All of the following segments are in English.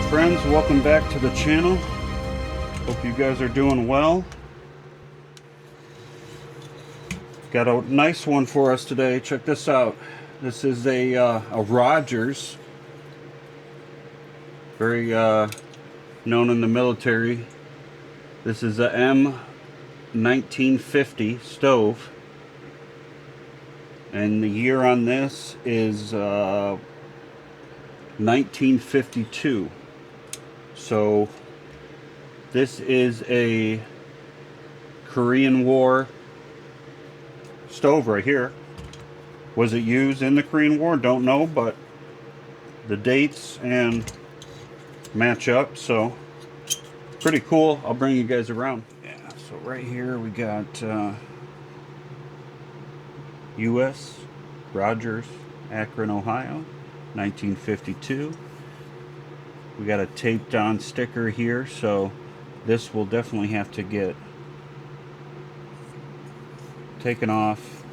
friends, welcome back to the channel. Hope you guys are doing well. Got a nice one for us today. Check this out. This is a Rogers, very known in the military. This is a M1950 stove, and the year on this is 1952. So this is a Korean War stove right here. Was it used in the Korean War? Don't know, but the dates and match up, so pretty cool. I'll bring you guys around. Yeah, so right here we got US Rogers, Akron, Ohio, 1952. We got a taped on sticker here, so this will definitely have to get taken off,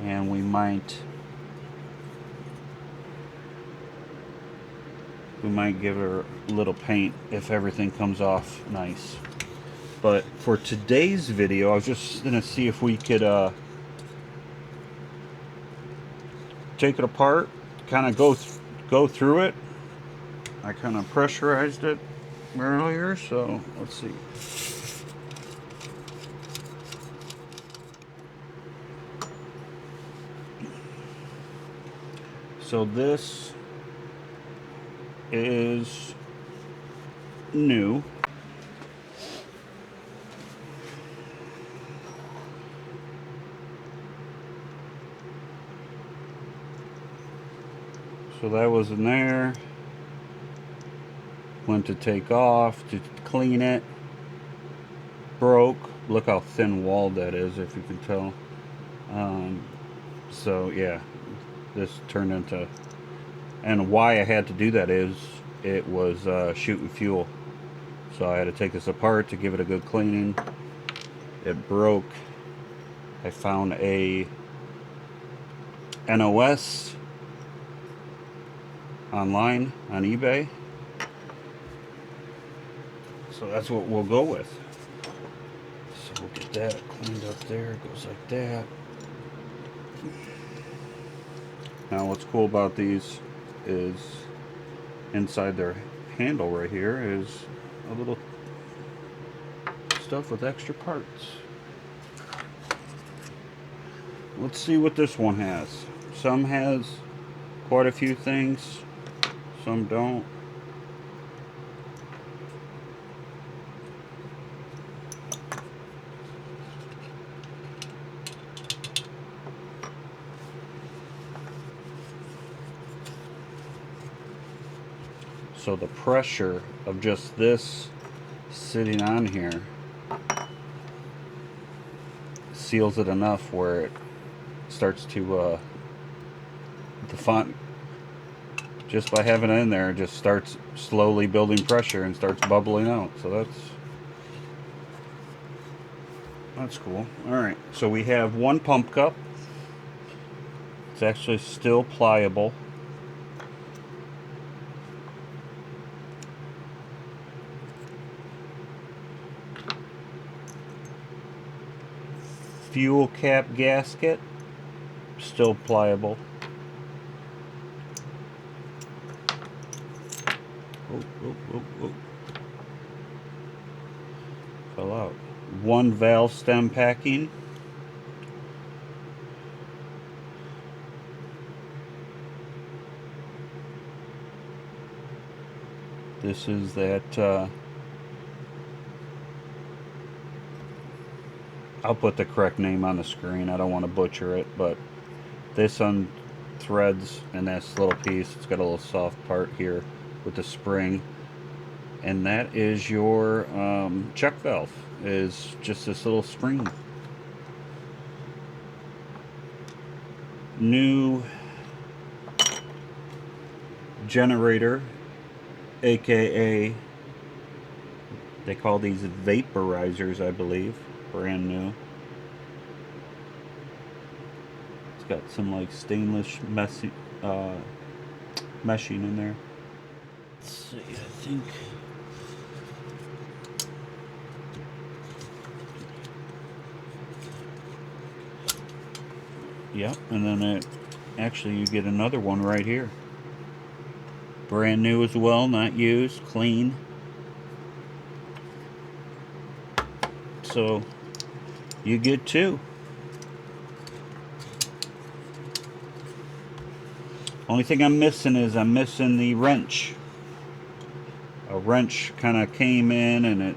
and we might give her a little paint if everything comes off nice. But for today's video, I was just gonna see if we could take it apart, kind of go through it. I kind of pressurized it earlier, so let's see. So this is new. So that was in there. Went to take off to clean it. Broke. Look how thin walled that is, if you can tell. So yeah, this turned into, and why I had to do that is it was shooting fuel. So I had to take this apart to give it a good cleaning. It broke. I found a NOS online on eBay. So that's what we'll go with. So we'll get that cleaned up there. It goes like that. Now what's cool about these is inside their handle right here is a little stuff with extra parts. Let's see what this one has. Some has quite a few things, some don't. So the pressure of just this sitting on here seals it enough where it starts to, the font, just by having it in there, it just starts slowly building pressure and starts bubbling out. So that's cool. Alright, so we have one pump cup. It's actually still pliable. Fuel cap gasket, still pliable. Oh. Fell out. One valve stem packing. This is that I'll put the correct name on the screen. I don't want to butcher it, but this unthreads in this little piece. It's got a little soft part here with the spring, and that is your check valve. Is just this little spring. New generator, aka they call these vaporizers, I believe. Brand new. It's got some like stainless meshing in there. Let's see, I think. Yep, and then actually you get another one right here. Brand new as well, not used, clean. So you get two. Only thing I'm missing is I'm missing the wrench. A wrench kind of came in and it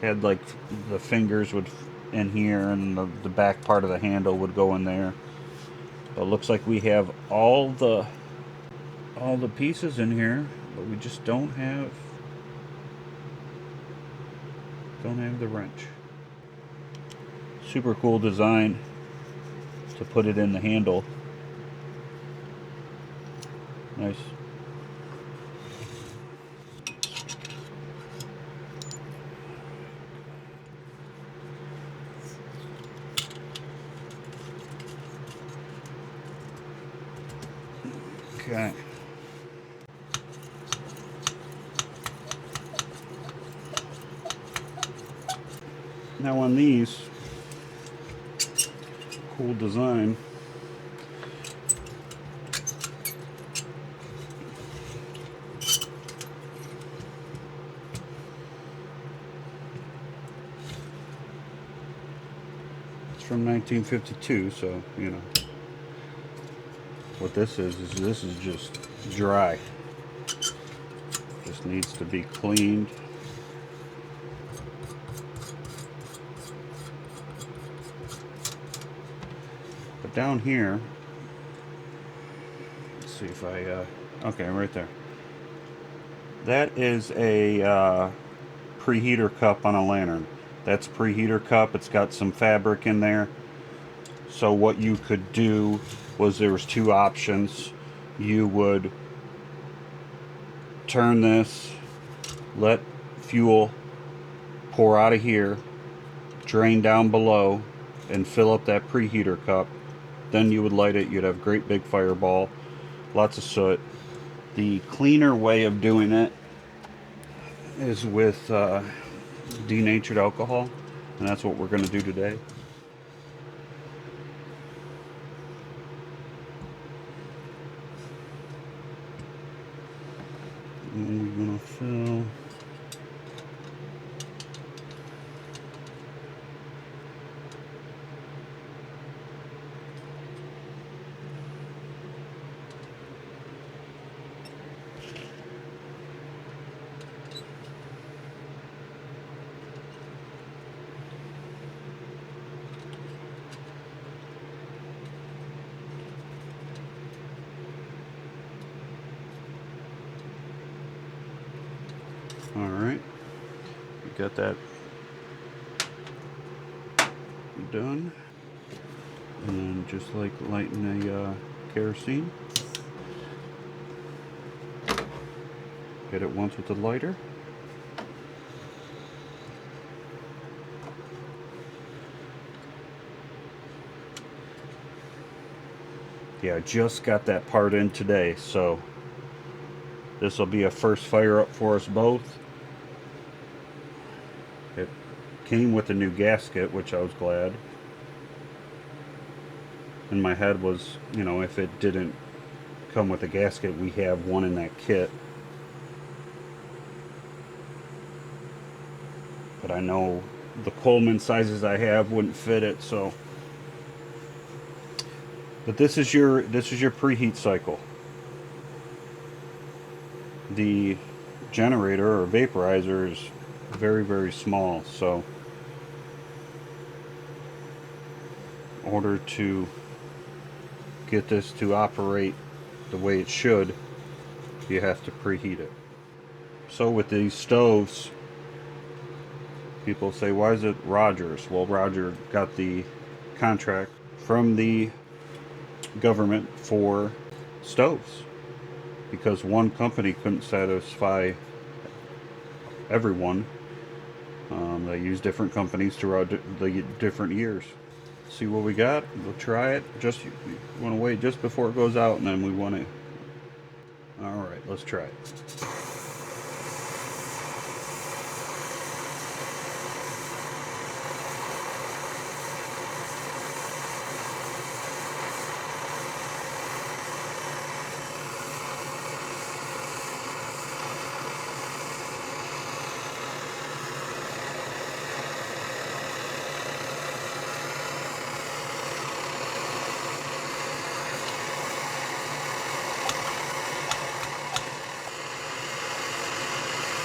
had like the fingers would in here and the back part of the handle would go in there. But it looks like we have all the pieces in here, but we just don't have the wrench. Super cool design to put it in the handle. Nice. Okay. Now on these, cool design. It's from 1952, so you know what this is this is just dry. Just needs to be cleaned. But down here, let's see if I, okay, right there. That is a preheater cup on a lantern. That's a preheater cup. It's got some fabric in there. So what you could do was there was two options. You would turn this, let fuel pour out of here, drain down below, and fill up that preheater cup. Then you would light it. You'd have a great big fireball, lots of soot. The cleaner way of doing it is with denatured alcohol, and that's what we're going to do today. And we're going to fill Alright, we got that done. And then just like lighting a kerosene, hit it once with the lighter. Yeah, I just got that part in today, so this will be a first fire up for us both. It came with a new gasket, which I was glad. And my head was, you know, if it didn't come with a gasket, we have one in that kit. But I know the Coleman sizes I have wouldn't fit it, so. But this is your preheat cycle. The generator or vaporizer is very, very small, so in order to get this to operate the way it should, you have to preheat it. So with these stoves, people say, why is it Rogers? Well, Roger got the contract from the government for stoves because one company couldn't satisfy everyone. They use different companies throughout the different years. See what we got. We'll try it. Just you want to wait just before it goes out, and then we want to. All right, let's try it.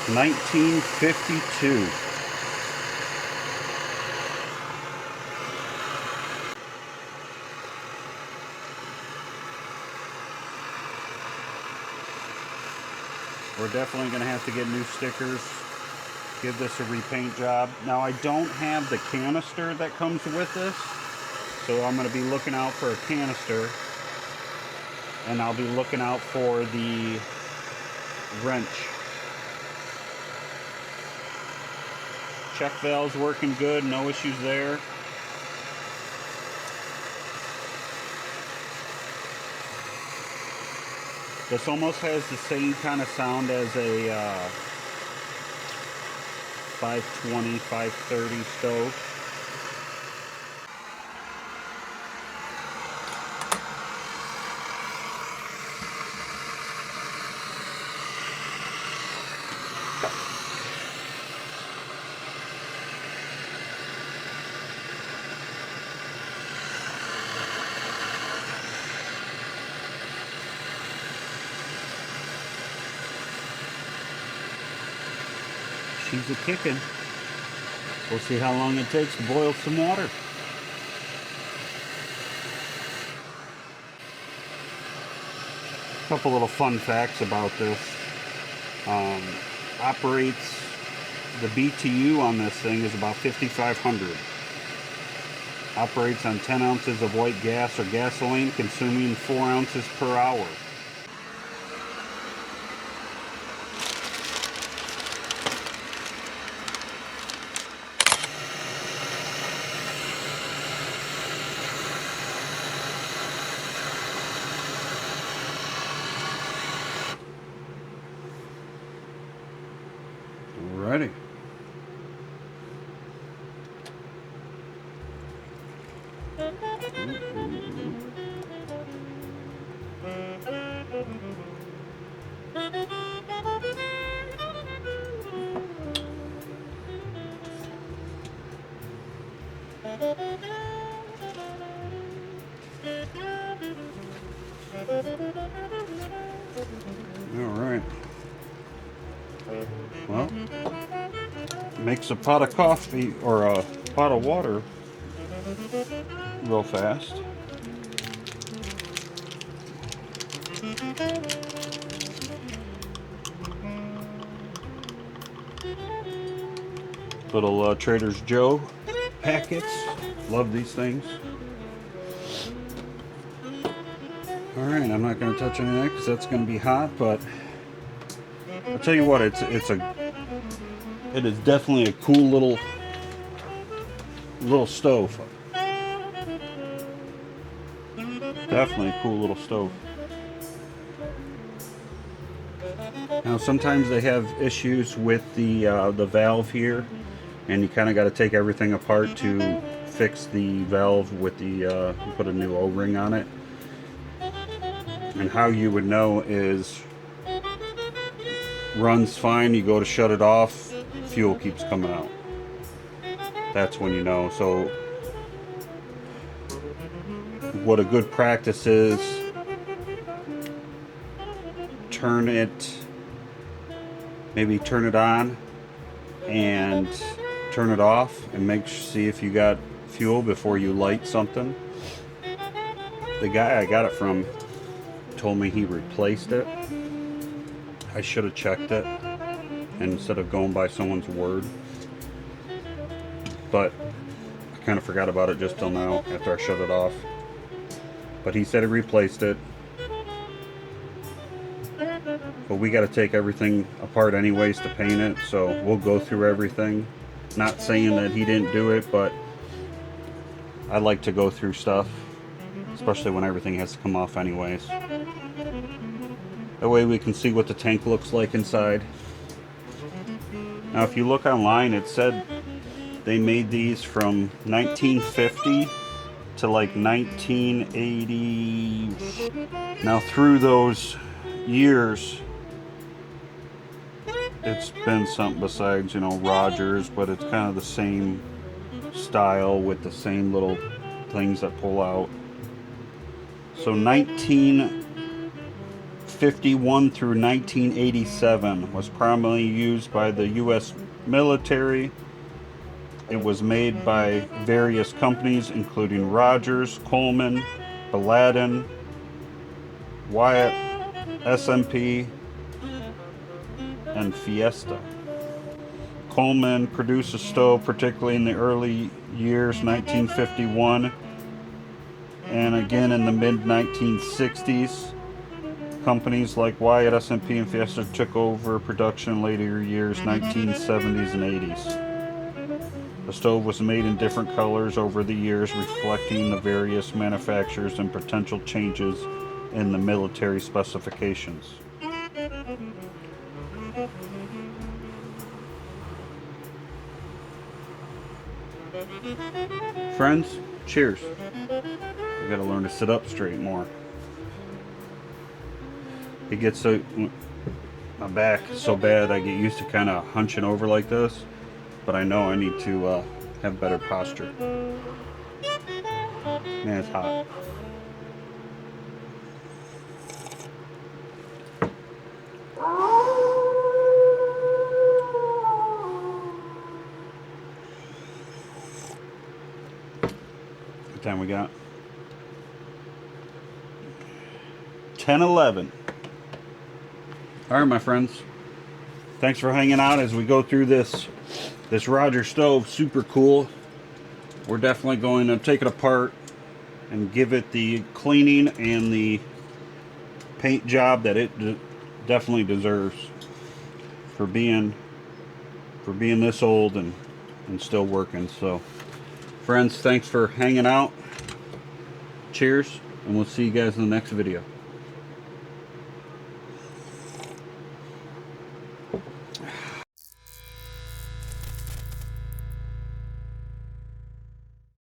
1952. We're definitely going to have to get new stickers, give this a repaint job. Now I don't have the canister that comes with this, so I'm going to be looking out for a canister, and I'll be looking out for the wrench. Check valve's working good, no issues there. This almost has the same kind of sound as a 520, 530 stove. She's a kicking. We'll see how long it takes to boil some water. A couple little fun facts about this. Operates, the BTU on this thing is about 5,500. Operates on 10 ounces of white gas or gasoline, consuming 4 ounces per hour. Alrighty. Alright. Well, makes a pot of coffee or a pot of water real fast. Little Trader Joe's packets. Love these things. Alright, I'm not going to touch any of that because that's going to be hot, but I'll tell you what, it is definitely a cool little stove. Definitely a cool little stove. Now sometimes they have issues with the valve here, and you kind of got to take everything apart to fix the valve with the put a new O-ring on it. And how you would know is runs fine, you go to shut it off, fuel keeps coming out. That's when you know. So what a good practice is, maybe turn it on and turn it off and see if you got fuel before you light something. The guy I got it from told me he replaced it. I should have checked it instead of going by someone's word, but I kind of forgot about it just till now after I shut it off. But he said he replaced it, but we got to take everything apart anyways to paint it, so we'll go through everything. Not saying that he didn't do it, but I like to go through stuff, especially when everything has to come off anyways. That way we can see what the tank looks like inside. Now if you look online, it said they made these from 1950 to like 1980. Now through those years, it's been something besides, Rogers, but it's kind of the same style with the same little things that pull out. So 19 1951 through 1987. Was primarily used by the U.S. military. It was made by various companies including Rogers, Coleman, Baladin, Wyatt, SMP, and Fiesta. Coleman produced a stove particularly in the early years 1951 and again in the mid 1960s. Companies like Wyatt, SMP, and Fiesta took over production in later years 1970s and 80s. The stove was made in different colors over the years, reflecting the various manufacturers and potential changes in the military specifications. Friends, cheers. I gotta learn to sit up straight more. It gets so, my back is so bad I get used to kind of hunching over like this, but I know I need to have better posture. Man, it's hot. What time we got? 10:11. All right, my friends. Thanks for hanging out as we go through this Rogers stove. Super cool. We're definitely going to take it apart and give it the cleaning and the paint job that it definitely deserves for being this old and still working. So, friends, thanks for hanging out. Cheers, and we'll see you guys in the next video.